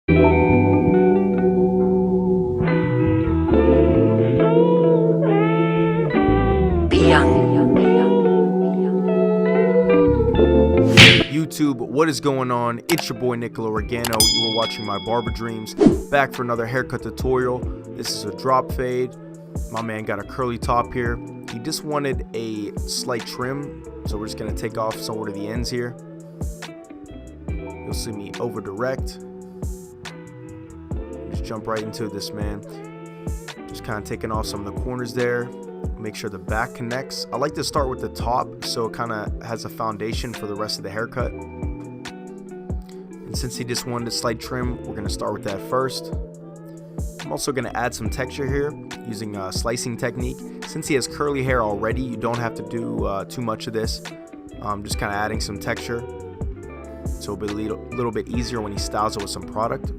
YouTube, what is going on? It's your boy Nicolo, Rigano. You were watching my barber dreams. Back for another haircut tutorial. This is a drop fade. My man got a curly top here. He just wanted a slight trim, so we're just gonna take off somewhere to the ends here. You'll see me over direct. Just jump right into this, man. Just kind of taking off some of the corners there. Make sure the back connects. I like to start with the top so it kind of has a foundation for the rest of the haircut. And since he just wanted a slight trim, we're going to start with that first. I'm also going to add some texture here using a slicing technique. Since he has curly hair already, you don't have to do too much of this. Just kind of adding some texture so it'll be a little bit easier when he styles it with some product.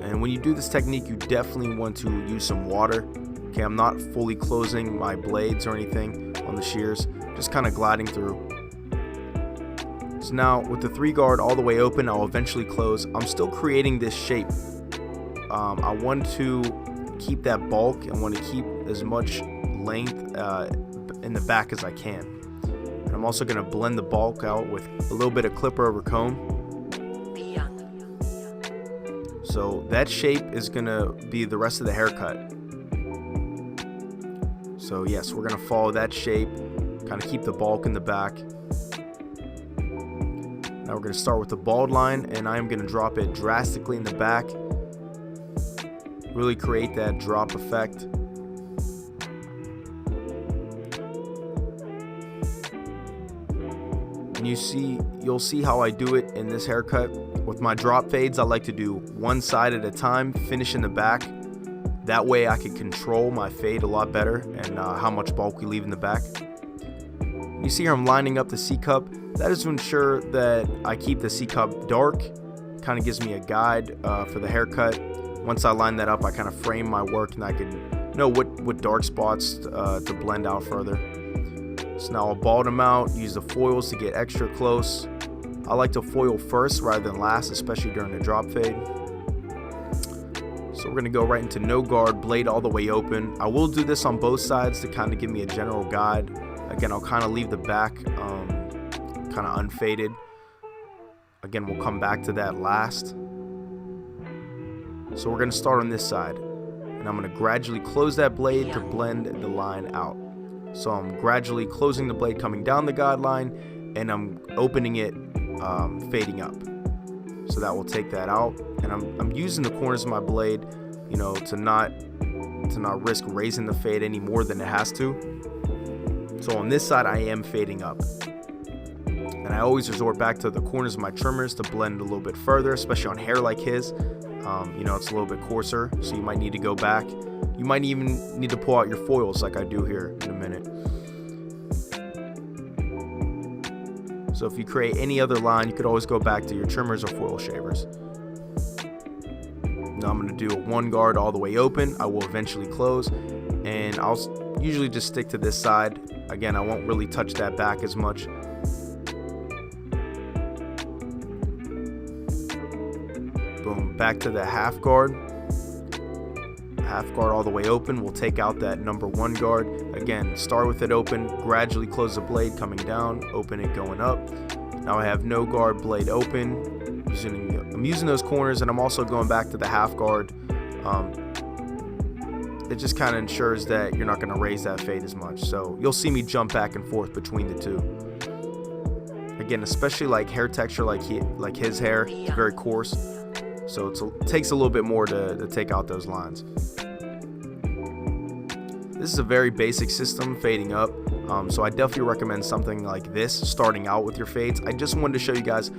And when you do this technique, you definitely want to use some water. Okay, I'm not fully closing my blades or anything on the shears, just kind of gliding through. So now with the 3 guard all the way open, I'll eventually close. I'm still creating this shape. I want to keep that bulk and want to keep as much length in the back as I can. And I'm also going to blend the bulk out with a little bit of clipper over comb. So that shape is going to be the rest of the haircut. So yes, we're going to follow that shape, kind of keep the bulk in the back. Now we're going to start with the bald line, and I'm going to drop it drastically in the back. Really create that drop effect. And you'll see how I do it in this haircut. With my drop fades, I like to do one side at a time, finish in the back. That way I can control my fade a lot better and how much bulk we leave in the back. You see here I'm lining up the C-cup. That is to ensure that I keep the C-cup dark. Kind of gives me a guide for the haircut. Once I line that up, I kind of frame my work and I can know what dark spots to blend out further. So now I'll bald them out, use the foils to get extra close. I like to foil first rather than last, especially during the drop fade. So we're going to go right into no guard, blade all the way open. I will do this on both sides to kind of give me a general guide. Again, I'll kind of leave the back kind of unfaded. Again, we'll come back to that last. So we're going to start on this side. And I'm going to gradually close that blade to blend the line out. So I'm gradually closing the blade coming down the guideline, and I'm opening it fading up. So that will take that out, and I'm using the corners of my blade, you know, to not risk raising the fade any more than it has to. So on this side I am fading up, and I always resort back to the corners of my trimmers to blend a little bit further, especially on hair like his. You know, it's a little bit coarser, so you might need to go back. You might even need to pull out your foils like I do here in a minute. So if you create any other line, you could always go back to your trimmers or foil shavers. Now I'm going to do a 1 guard all the way open. I will eventually close, and I'll usually just stick to this side. Again, I won't really touch that back as much. Boom, back to the half guard. Half guard all the way open. We'll take out that number 1 guard. Again, start with it open, gradually close the blade coming down, open it going up. Now I have no guard, blade open. I'm using those corners, and I'm also going back to the half guard. It just kind of ensures that you're not going to raise that fade as much. So you'll see me jump back and forth between the two. Again, especially like hair texture like his hair, it's very coarse. So it takes a little bit more to take out those lines. This is a very basic system, fading up. So I definitely recommend something like this, starting out with your fades. I just wanted to show you guys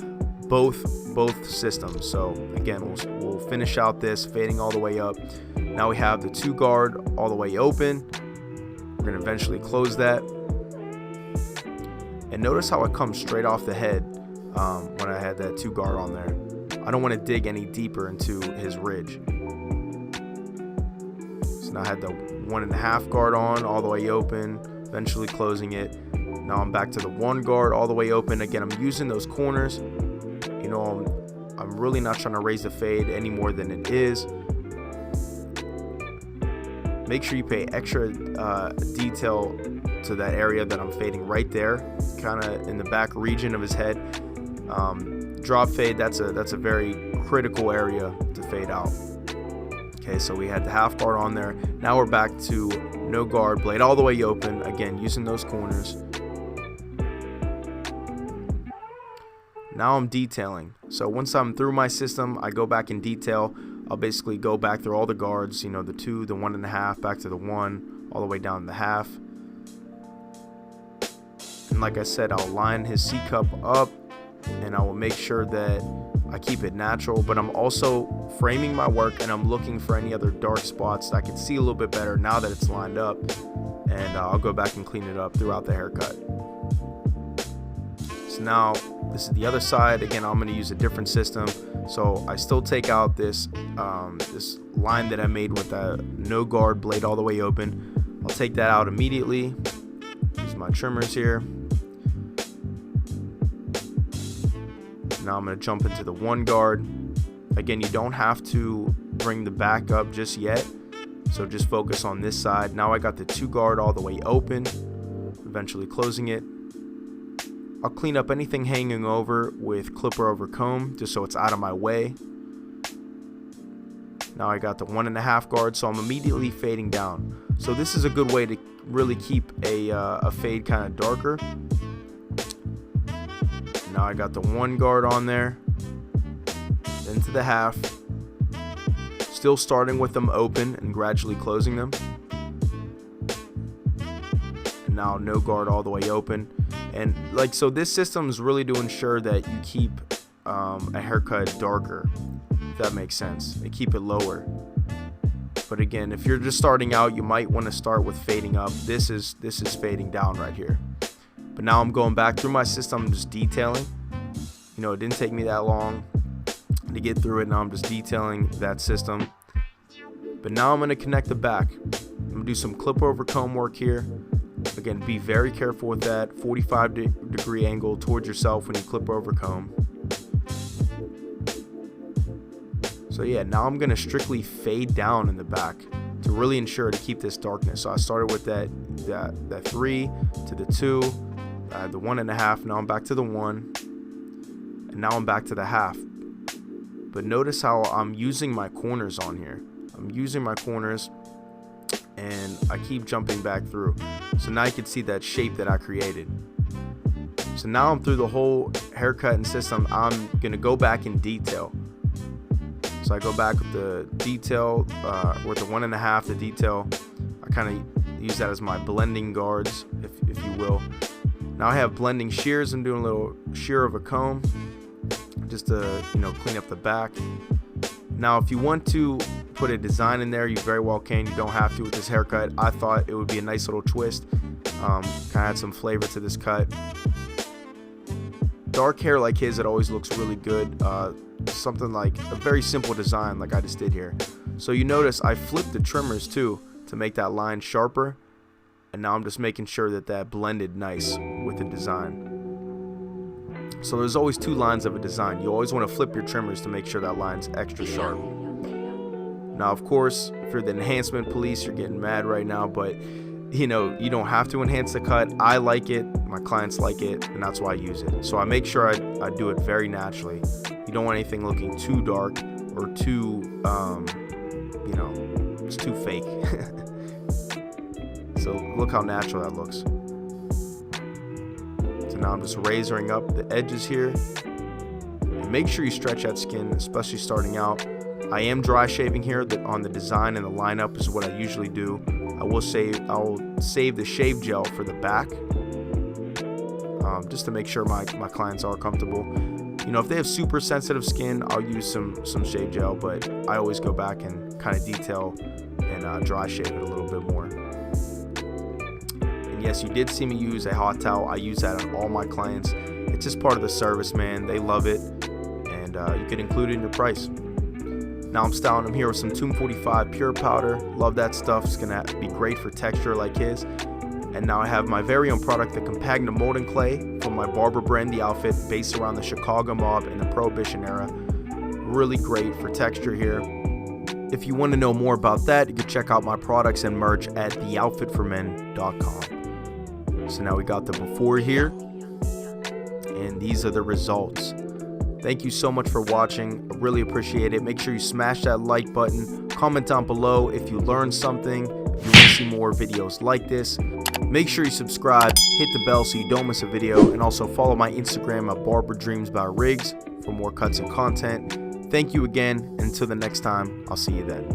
both systems. So again, we'll finish out this fading all the way up. Now we have the 2 guard all the way open. We're going to eventually close that. And notice how it comes straight off the head when I had that 2 guard on there. I don't want to dig any deeper into his ridge. So now I had the 1.5 guard on all the way open, eventually closing it. Now I'm back to the 1 guard all the way open. Again, I'm using those corners in I'm really not trying to raise the fade any more than it is. Make sure you pay extra detail to that area that I'm fading right there, kind of in the back region of his head. Drop fade, that's a very critical area to fade out. Okay, so we had the half guard on there. Now we're back to no guard, blade all the way open, again using those corners. Now I'm detailing. So once I'm through my system, I go back in detail. I'll basically go back through all the guards, the 2, the 1.5, back to the 1, all the way down to the half. And like I said, I'll line his C cup up, and I will make sure that I keep it natural, but I'm also framing my work, and I'm looking for any other dark spots that I can see a little bit better now that it's lined up, and I'll go back and clean it up throughout the haircut. So now this is the other side. Again, I'm going to use a different system. So I still take out this this line that I made with a no guard, blade all the way open. I'll take that out immediately. Use my trimmers here. Now I'm going to jump into the 1 guard. Again, you don't have to bring the back up just yet, so just focus on this side. Now I got the 2 guard all the way open, eventually closing it. I'll clean up anything hanging over with clipper over comb, just so it's out of my way. Now I got the 1.5 guard, so I'm immediately fading down. So this is a good way to really keep a fade kind of darker. Now I got the 1 guard on there, into the half, still starting with them open and gradually closing them. And now no guard all the way open. And so this system is really to ensure that you keep a haircut darker, if that makes sense, and keep it lower. But again, if you're just starting out, you might want to start with fading up. This is fading down right here. But now I'm going back through my system, just detailing. It didn't take me that long to get through it. Now I'm just detailing that system. But now I'm going to connect the back. I'm going to do some clipper over comb work here. Again, be very careful with that 45-degree angle towards yourself when you clip over comb. So yeah, now I'm going to strictly fade down in the back to really ensure to keep this darkness. So I started with that 3 to the 2, the 1.5. Now I'm back to the 1, and now I'm back to the half. But notice how I'm using my corners on here. I'm using my corners, and I keep jumping back through. So now you can see that shape that I created. So now I'm through the whole haircut and system. I'm gonna go back in detail. So I go back with the detail, with the 1.5, the detail. I kind of use that as my blending guards, if you will. Now I have blending shears. I'm doing a little shear of a comb, just to clean up the back. Now if you want to put a design in there, you very well can. You don't have to with this haircut. I thought it would be a nice little twist, kind of add some flavor to this cut. Dark hair like his, it always looks really good. Something like a very simple design like I just did here. So you notice I flipped the trimmers too to make that line sharper, and now I'm just making sure that blended nice with the design. So there's always 2 lines of a design. You always want to flip your trimmers to make sure that line's extra sharp. Now, of course, if you're the enhancement police, you're getting mad right now, but you don't have to enhance the cut. I like it, my clients like it, and that's why I use it. So I make sure I do it very naturally. You don't want anything looking too dark or too, it's too fake. So look how natural that looks. So now I'm just razoring up the edges here. And make sure you stretch that skin, especially starting out. I am dry shaving here on the design, and the lineup is what I usually do. I'll save the shave gel for the back, just to make sure my clients are comfortable. If they have super sensitive skin, I'll use some shave gel, but I always go back and kind of detail and dry shave it a little bit more. And yes, you did see me use a hot towel. I use that on all my clients. It's just part of the service, man. They love it, and you can include it in your price. Now I'm styling him here with some Tomb 45 pure powder. Love that stuff. It's gonna be great for texture like his. And now I have my very own product, the Campagna molding clay from my Barber brand, the outfit based around the Chicago mob and the Prohibition era. Really great for texture here. If you want to know more about that, you can check out my products and merch at theoutfitformen.com. So now we got the before here, and these are the results. Thank you so much for watching. I really appreciate it. Make sure you smash that like button. Comment down below if you learned something. If you want to see more videos like this, make sure you subscribe, hit the bell so you don't miss a video, and also follow my Instagram at Barber Dreams by Riggs for more cuts and content. Thank you again, and until the next time, I'll see you then.